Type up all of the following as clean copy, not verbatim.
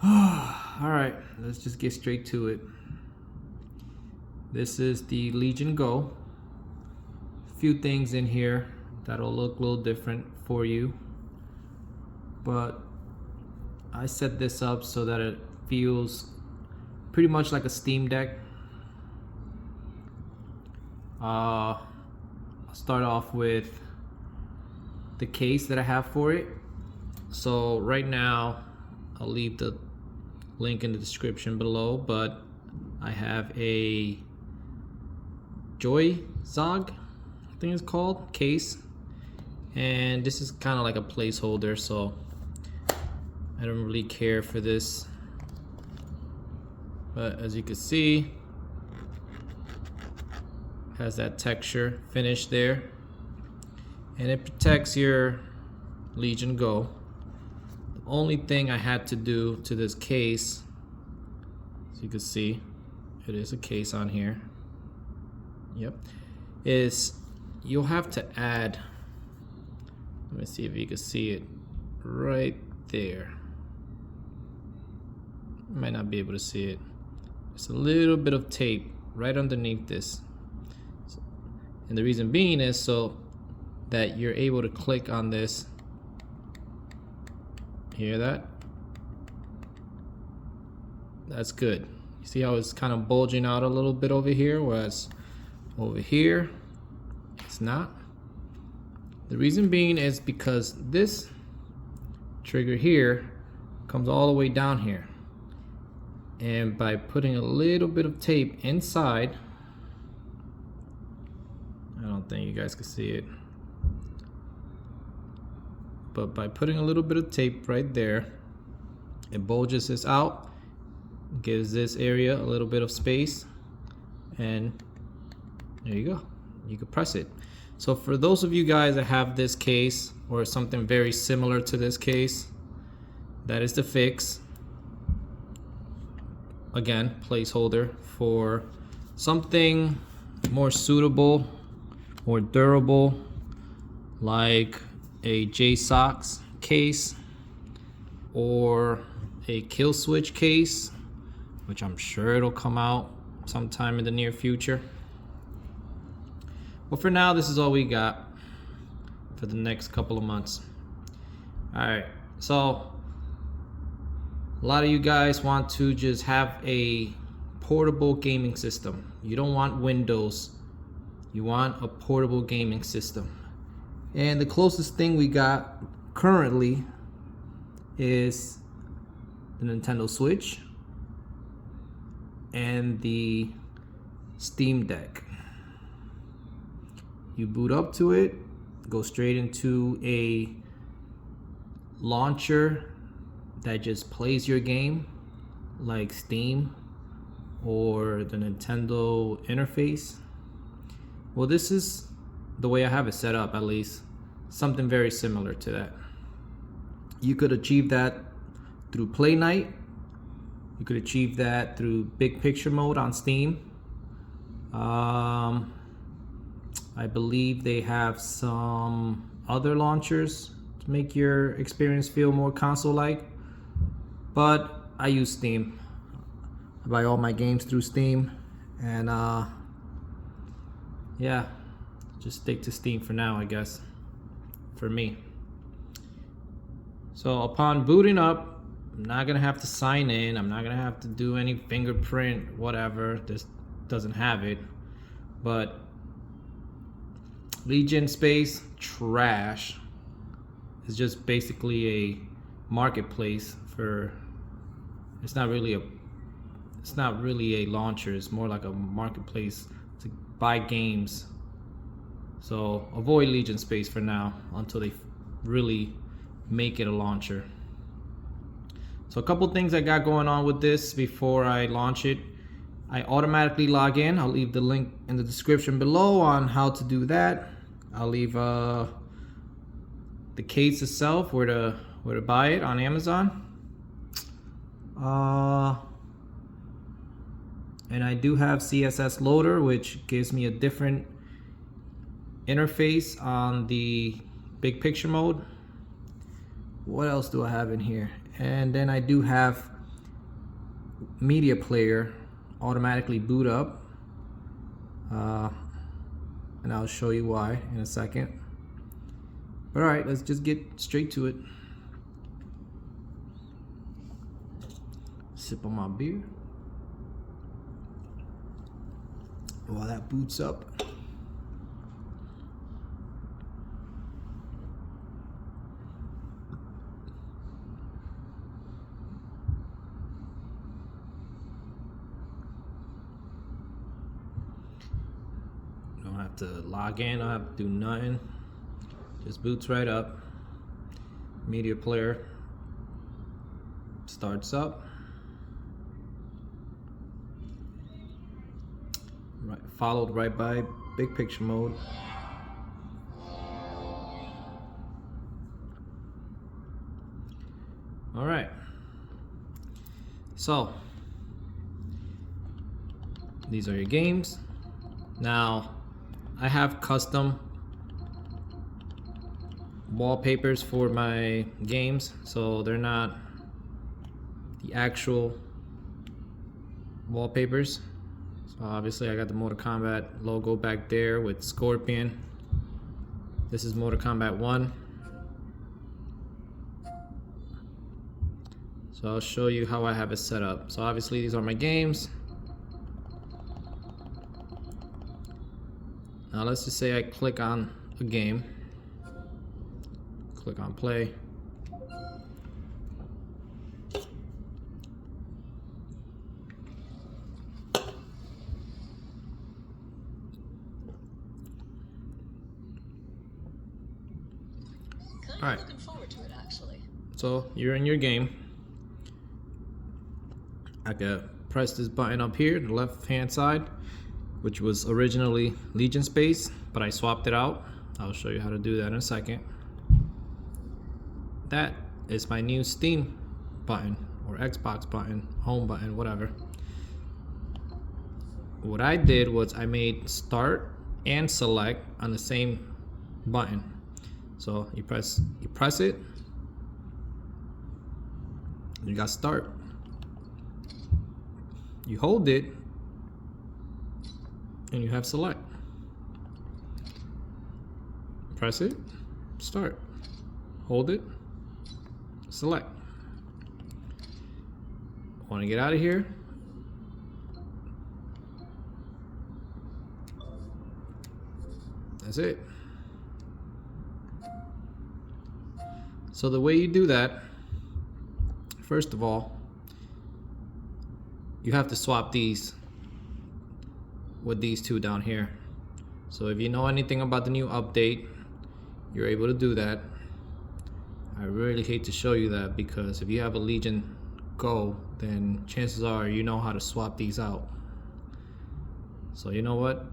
All right, let's just get straight to it. This is the Legion Go. A few things in here that'll look a little different for you, but I set this up so that it feels pretty much like a Steam Deck. I'll start off with the case that I have for it. So right now, I'll leave the link in the description below, but I have a JOYSOG, I think it's called, case, and this is kind of like a placeholder, so I don't really care for this, but as you can see, it has that texture finish there, and it protects your Legion Go. The only thing I had to do to this case, as you can see, it is a case on here, yep, is you'll have to add, let me see if you can see it right there. You might not be able to see it. Just a little bit of tape right underneath this. And the reason being is so that you're able to click on this. Hear that? That's good. You see how it's kind of bulging out a little bit over here, whereas over here it's not. The reason being is because this trigger here comes all the way down here, and by putting a little bit of tape inside, I don't think you guys can see it, but by putting a little bit of tape right there, it bulges this out, gives this area a little bit of space, and there you go, you can press it. So for those of you guys that have this case or something very similar to this case, that is the fix. Again, placeholder for something more suitable, more durable, like a JOYSOG case or a kill switch case, which I'm sure it'll come out sometime in the near future. But for now, this is all we got for the next couple of months. All right, so a lot of you guys want to just have a portable gaming system. You don't want Windows, you want a portable gaming system. And the closest thing we got currently is the Nintendo Switch and the Steam Deck. You boot up to it, go straight into a launcher that just plays your game, like Steam or the Nintendo interface. Well, this is the way I have it set up, at least. Something very similar to that. You could achieve that through Play Night. You could achieve that through big picture mode on Steam. I believe they have some other launchers to make your experience feel more console-like, but I use Steam. I buy all my games through Steam, and yeah, just stick to Steam for now, I guess, for me. So upon booting up, I'm not gonna have to sign in, I'm not gonna have to do any fingerprint, whatever. This doesn't have it, but Legion Space, trash. It's just basically a marketplace for, it's not really a launcher, it's more like a marketplace to buy games. So avoid Legion Space for now until they really make it a launcher. So a couple things I got going on with this before I launch it. I automatically log in. I'll leave the link in the description below on how to do that. I'll leave the case itself, where to buy it on Amazon. And I do have CSS Loader, which gives me a different interface on the big picture mode. What else do I have in here? And then I do have media player automatically boot up, and I'll show you why in a second. But all right, let's just get straight to it. Sip on my beer while that boots up. Don't have to log in, don't have to do nothing. Just boots right up. Media player starts up. Right, followed right by big picture mode. All right. So these are your games. Now I have custom wallpapers for my games, so they're not the actual wallpapers. So obviously I got the Mortal Kombat logo back there with Scorpion. This is Mortal Kombat 1. So I'll show you how I have it set up. So obviously these are my games. Now let's just say I click on a game. Click on play. All right. Looking forward to it, actually. So you're in your game. I can press this button up here, the left hand side, which was originally Legion Space, but I swapped it out. I'll show you how to do that in a second. That is my new Steam button or Xbox button, home button, whatever. What I did was I made start and select on the same button. So you press it, you got start. You hold it and you have select. Press it, start. Hold it, select. Want to get out of here? That's it. So the way you do that, first of all, you have to swap these with these two down here. So if you know anything about the new update, you're able to do that. I really hate to show you that because if you have a Legion Go, then chances are you know how to swap these out. So you know what?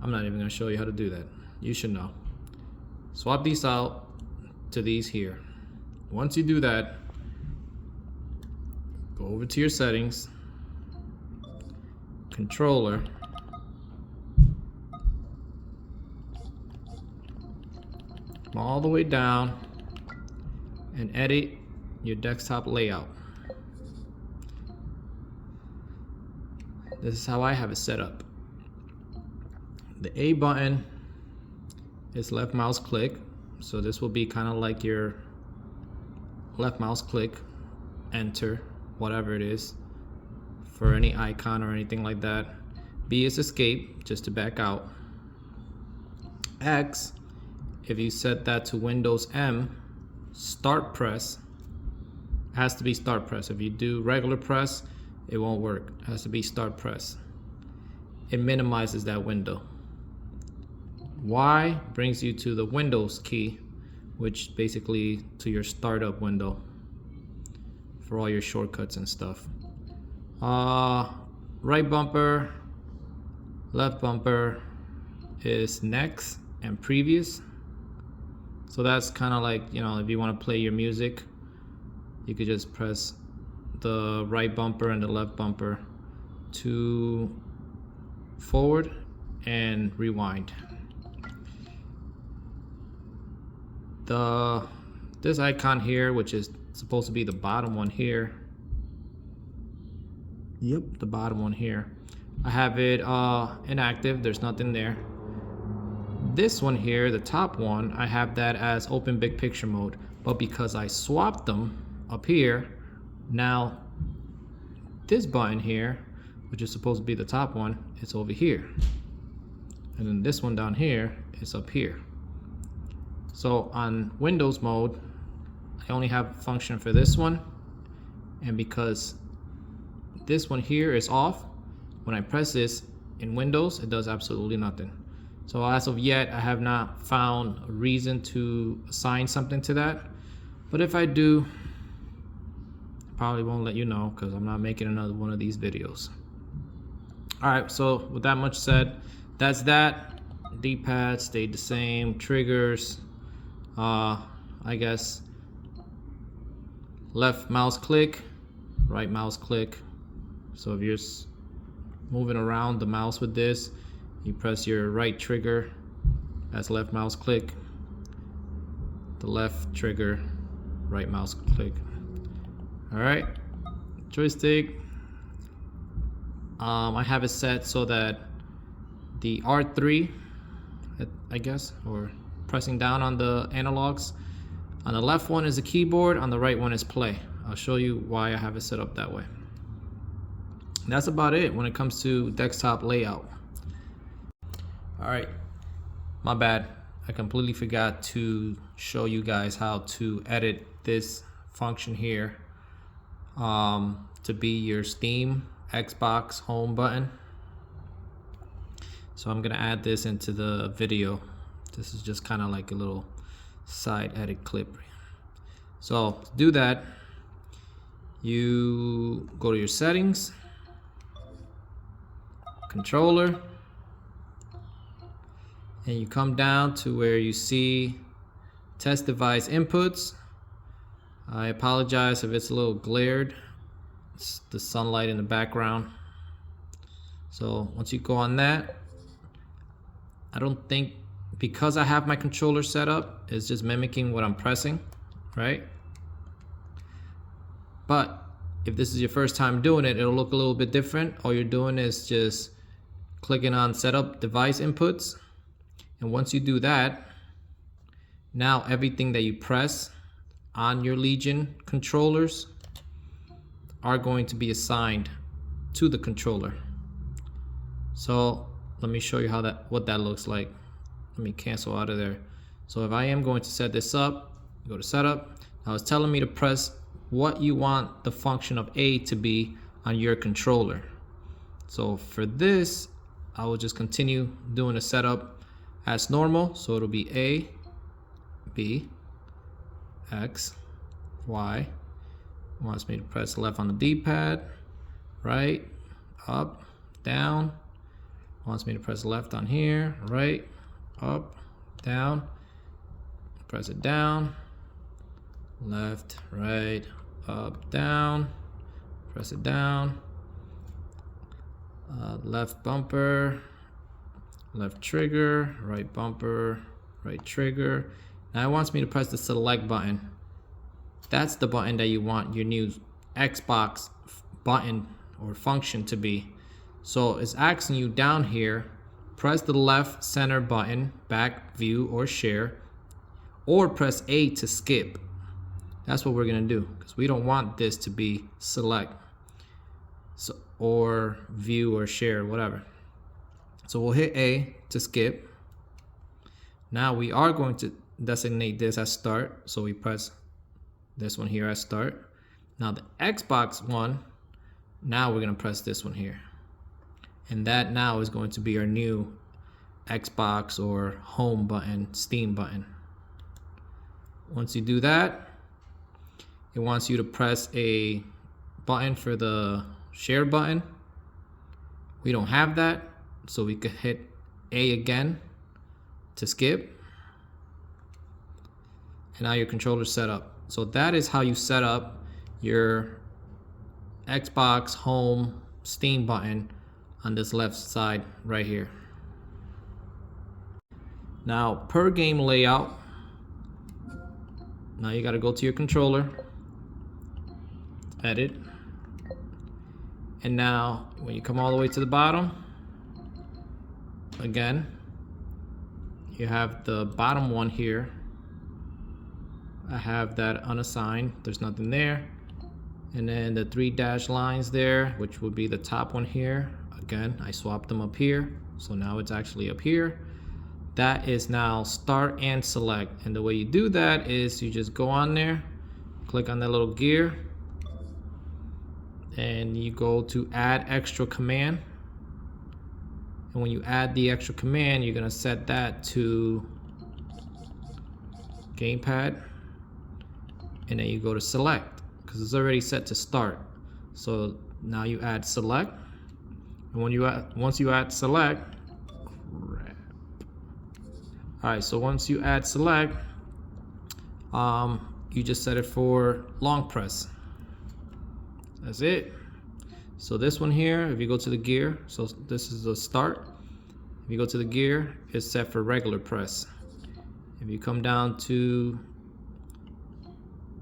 I'm not even gonna show you how to do that. You should know. Swap these out to these here. Once you do that, go over to your settings, controller, come all the way down and edit your desktop layout. This is how I have it set up. The A button is left mouse click, so this will be kind of like your left mouse click, enter, whatever it is, for any icon or anything like that. B is escape, just to back out. X, if you set that to Windows M, start press, has to be start press. If you do regular press, it won't work. It has to be start press. It minimizes that window. Y brings you to the Windows key, which basically to your startup window for all your shortcuts and stuff. Right bumper, left bumper is next and previous. So that's kind of like, you know, if you want to play your music, you could just press the right bumper and the left bumper to forward and rewind. This icon here, which is supposed to be the bottom one here, Yep, the bottom one here. I have it inactive, there's nothing there. This one here, the top one, I have that as open big picture mode, but because I swapped them up here, now this button here, which is supposed to be the top one, it's over here. And then this one down here is up here. So on Windows mode, I only have function for this one, and because this one here is off, when I press this in Windows, it does absolutely nothing. So as of yet, I have not found a reason to assign something to that. But if I do, I probably won't let you know because I'm not making another one of these videos. All right, so with that much said, that's that. D-pad stayed the same. Triggers, I guess left mouse click, right mouse click. So if you're moving around the mouse with this, you press your right trigger, that's left mouse click. The left trigger, right mouse click. All right, joystick. I have it set so that the R3, I guess, or pressing down on the analogs. On the left one is the keyboard, on the right one is play. I'll show you why I have it set up that way. That's about it when it comes to desktop layout. All right, my bad. I completely forgot to show you guys how to edit this function here to be your Steam Xbox home button. So I'm gonna add this into the video. This is just kind of like a little side edit clip. So to do that, you go to your settings, controller, and you come down to where you see test device inputs. I apologize if it's a little glared. It's the sunlight in the background. So once you go on that, I don't think, because I have my controller set up, it's just mimicking what I'm pressing, right? But if this is your first time doing it, it'll look a little bit different. All you're doing is just clicking on setup device inputs. And once you do that, now everything that you press on your Legion controllers are going to be assigned to the controller. So let me show you what that looks like. Let me cancel out of there. So if I am going to set this up, go to setup. Now it's telling me to press what you want the function of A to be on your controller. So for this, I will just continue doing the setup as normal. So it'll be A, B, X, Y. Wants me to press left on the D-pad, right, up, down. Wants me to press left on here, right, up, down. Press it down, left, right, up, down. Press it down. Left bumper, left trigger, right bumper, right trigger. Now it wants me to press the select button. That's the button that you want your new Xbox button or function to be. So it's asking you down here, press the left center button, back, view, or share, or press A to skip. That's what we're gonna do, because we don't want this to be select, so, or view or share, whatever. So we'll hit A to skip. Now we are going to designate this as start, so we press this one here as start. Now the Xbox one, now we're gonna press this one here. And that now is going to be our new Xbox or home button, Steam button. Once you do that, it wants you to press a button for the share button. We don't have that, so we could hit A again to skip. And now your controller's set up. So that is how you set up your Xbox home Steam button on this left side right here. Now per game layout, now you got to go to your controller, edit, And now when you come all the way to the bottom, again, you have the bottom one here. I have that unassigned, there's nothing there. And then the 3 dashed lines there, which would be the top one here. Again, I swapped them up here, so now it's actually up here. That is now start and select. And the way you do that is you just go on there, click on that little gear, and you go to add extra command. And when you add the extra command, you're gonna set that to gamepad, and then you go to select because it's already set to start. So now you add select, and once you add select, alright, so once you add select, you just set it for long press. That's it. So this one here, if you go to the gear, so this is the start. If you go to the gear, it's set for regular press. If you come down to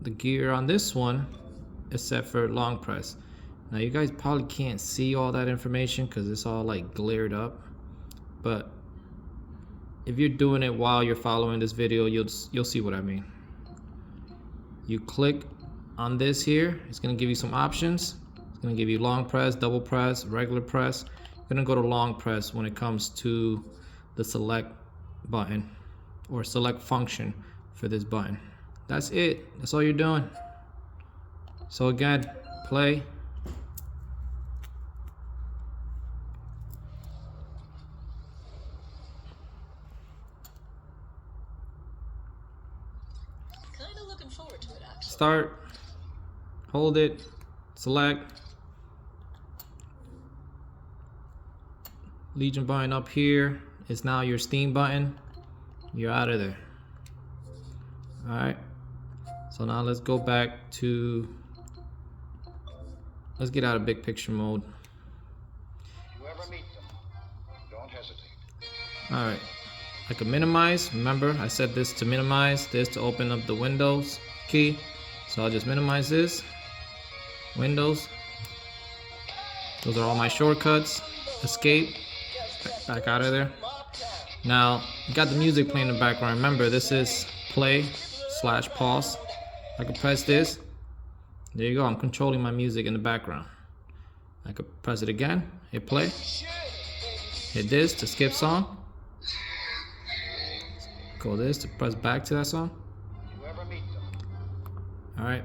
the gear on this one, it's set for long press. Now you guys probably can't see all that information because it's all like glared up, but if you're doing it while you're following this video, you'll see what I mean. You click on this here, it's gonna give you some options. It's gonna give you long press, double press, regular press. You're gonna go to long press when it comes to the select button or select function for this button. That's it, that's all you're doing. So again, play. Kinda looking forward to it, actually. Start, hold it, select. Legion button up here is now your Steam button. You're out of there. Alright, so now let's go back to, let's get out of big picture mode. If you ever meet them, don't hesitate. Alright, I can minimize. Remember, I set this to minimize, this to open up the Windows key. So I'll just minimize this. Windows. Those are all my shortcuts. Escape. Back out of there. Now, you got the music playing in the background. Remember, this is play/pause. I can press this. There you go. I'm controlling my music in the background. I could press it again. Hit play. Hit this to skip song. Go this to press back to that song. Alright.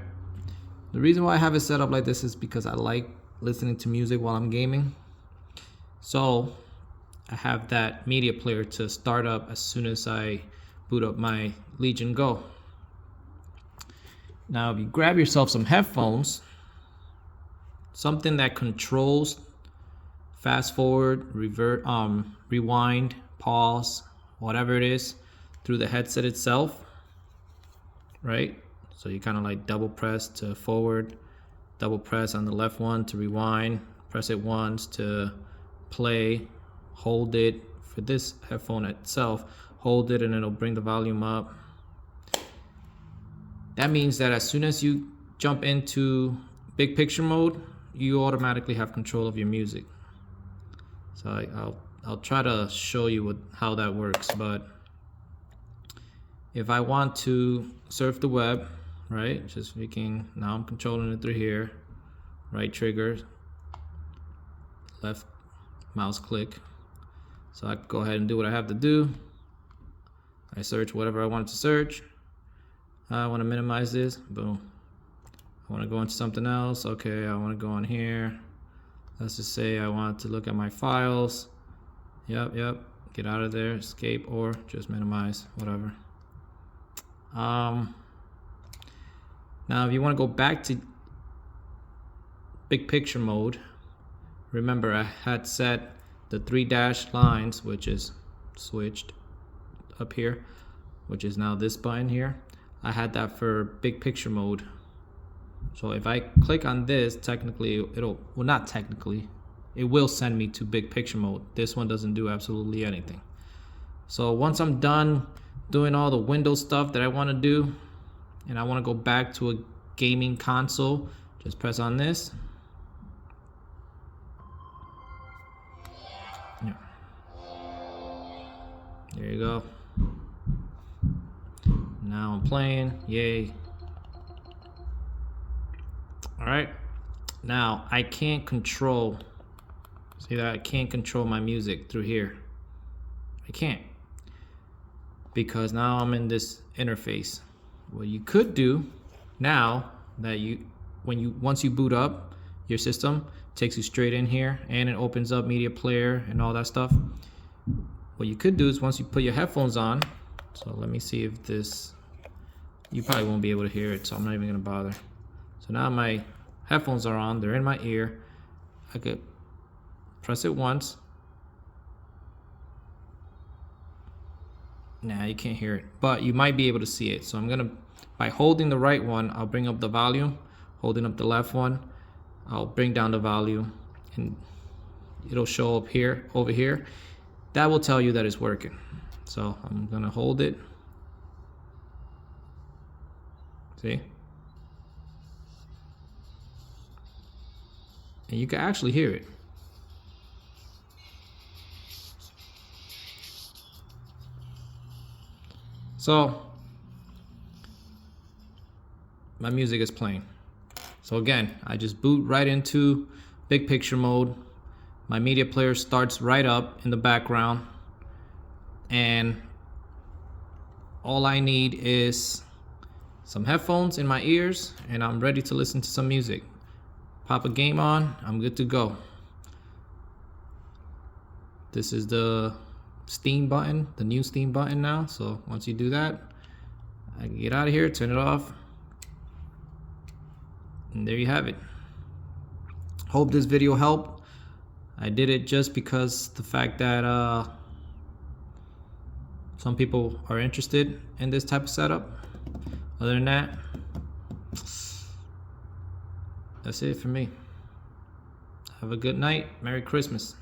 The reason why I have it set up like this is because I like listening to music while I'm gaming. So I have that media player to start up as soon as I boot up my Legion Go. Now if you grab yourself some headphones, something that controls fast forward, revert, rewind, pause, whatever it is, through the headset itself, right? So you kind of like double press to forward, double press on the left one to rewind, press it once to play, hold it for this headphone itself, hold it and it'll bring the volume up. That means that as soon as you jump into big picture mode, you automatically have control of your music. So I'll try to show you how that works, but if I want to surf the web, right, just making, now I'm controlling it through here, right trigger, left mouse click, so I can go ahead and do what I have to do. I search whatever I want to search. I want to minimize this, boom. I want to go into something else, okay, I want to go on here. Let's just say I want to look at my files. Yep, get out of there, escape, or just minimize, whatever. Now if you want to go back to big picture mode, remember I had set the 3 dashed lines, which is switched up here, which is now this button here. I had that for big picture mode. So if I click on this, technically it'll, well, not technically, it will send me to big picture mode. This one doesn't do absolutely anything. So once I'm done doing all the Windows stuff that I want to do, and I want to go back to a gaming console, just press on this. There you go. Now I'm playing. Yay. Alright. Now I can't control. See that? I can't control my music through here. I can't. Because now I'm in this interface. What you could do now that once you boot up your system, takes you straight in here and it opens up media player and all that stuff. What you could do is once you put your headphones on, so let me see if this, you probably won't be able to hear it, so I'm not even gonna bother. So now my headphones are on, they're in my ear. I could press it once. Nah, you can't hear it, but you might be able to see it. So I'm gonna, by holding the right one, I'll bring up the volume. Holding up the left one, I'll bring down the volume, and it'll show up here, over here. That will tell you that it's working. So I'm gonna hold it. See? And you can actually hear it. So my music is playing. So again, I just boot right into big picture mode. My media player starts right up in the background, and all I need is some headphones in my ears and I'm ready to listen to some music. Pop a game on, I'm good to go. This is the Steam button, the new Steam button now. So once you do that, I can get out of here, turn it off, and there you have it. Hope this video helped. I did it just because the fact that some people are interested in this type of setup. Other than that, that's it for me. Have a good night. Merry Christmas.